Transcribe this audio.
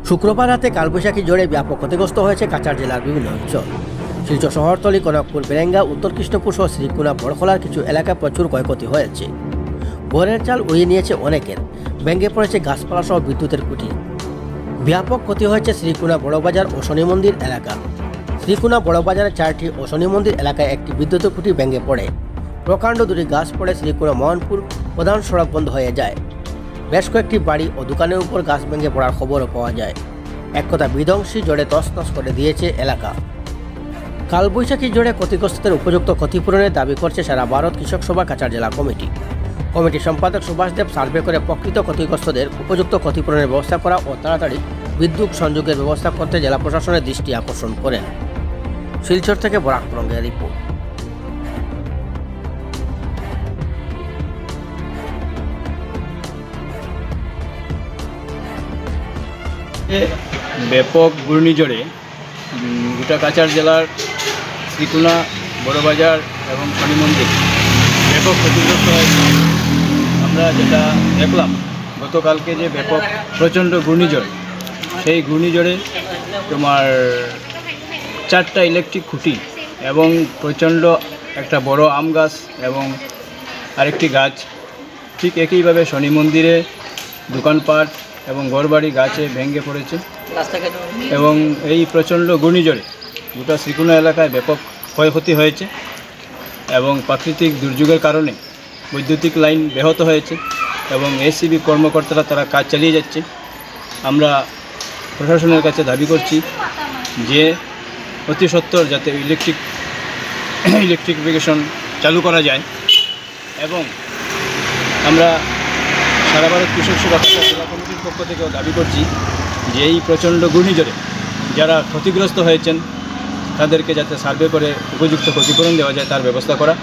শুক্রবার রাতে কালবৈশাখী ঝড়ে ব্যাপক ক্ষতিগ্রস্ত হয়েছে কাছাড় জেলার বিভিন্ন অঞ্চল। শিলচর শহরতলি, কনকপুর, বেরেঙ্গা, উত্তর কৃষ্ণপুর সহ শ্রীকুনা, বড়খলার কিছু এলাকায় প্রচুর ক্ষয়ক্ষতি হয়েছে। ঘরের চাল উড়িয়ে নিয়েছে অনেকের, ভেঙে পড়েছে গাছপালা সহ বিদ্যুতের খুঁটি। ব্যাপক ক্ষতি হয়েছে শ্রীকুনা বড়বাজার ও শনি মন্দির এলাকা। শ্রীকুনা বড়বাজারের 4টি ও শনি মন্দির এলাকায় একটি বিদ্যুতের খুঁটি ভেঙে পড়ে। প্রকাণ্ড দুটি গাছ পড়ে শ্রীকুনা মোহনপুর প্রধান সড়ক বন্ধ হয়ে যায়। বেশ কয়েকটি বাড়ি ও দোকানের উপর গাছ ভেঙে পড়ার খবরও পাওয়া যায়। এক কথা, বিধ্বংসী ঝড়ে তছনছ করে দিয়েছে এলাকা। কালবৈশাখী ঝড়ে ক্ষতিগ্রস্তদের উপযুক্ত ক্ষতিপূরণের দাবি করছে সারা ভারত কৃষক সভা কাছাড় জেলা কমিটি। কমিটির সম্পাদক সুভাষ দেব সার্ভে করে প্রকৃত ক্ষতিগ্রস্তদের উপযুক্ত ক্ষতিপূরণের ব্যবস্থা করা ও তাড়াতাড়ি বিদ্যুৎ সংযোগের ব্যবস্থা করতে জেলা প্রশাসনের দৃষ্টি আকর্ষণ করেন। শিলচর থেকে বরাক রঙ্গের রিপোর্ট। ব্যাপক ঘূর্ণিঝড়ে গোটা কাছাড় জেলার শ্রীকুনা, বড়বাজার এবং শনি মন্দির ব্যাপক ক্ষতিগ্রস্ত হয়েছে। আমরা যেটা দেখলাম গতকালকে, যে ব্যাপক প্রচণ্ড ঘূর্ণিঝড়, সেই ঘূর্ণিঝড়ে তোমার 4টা ইলেকট্রিক খুঁটি এবং প্রচণ্ড একটা বড় আম গাছ এবং আরেকটি গাছ, ঠিক একইভাবে শনি মন্দিরে দোকানপাট এবং ঘরবাড়ি গাছে ভেঙে পড়েছে। এবং এই প্রচণ্ড ঘূর্ণিঝড়ে গোটা শ্রীকুনা এলাকায় ব্যাপক ক্ষয়ক্ষতি হয়েছে এবং প্রাকৃতিক দুর্যোগের কারণে বৈদ্যুতিক লাইন ব্যাহত হয়েছে এবং এসিবি কর্মকর্তারা তারা কাজ চালিয়ে যাচ্ছে। আমরা প্রশাসনের কাছে দাবি করছি যে অতি সত্বর যাতে ইলেকট্রিফিকেশন চালু করা যায়। এবং আমরা সারা ভারত কৃষক সভা কাছাড় জেলা কমিটির পক্ষ থেকেও দাবি করছি যে এই প্রচণ্ড ঘূর্ণিঝড়ে যারা ক্ষতিগ্রস্ত হয়েছেন তাদেরকে যাতে সার্ভে করে উপযুক্ত ক্ষতিপূরণ দেওয়া যায় তার ব্যবস্থা করা।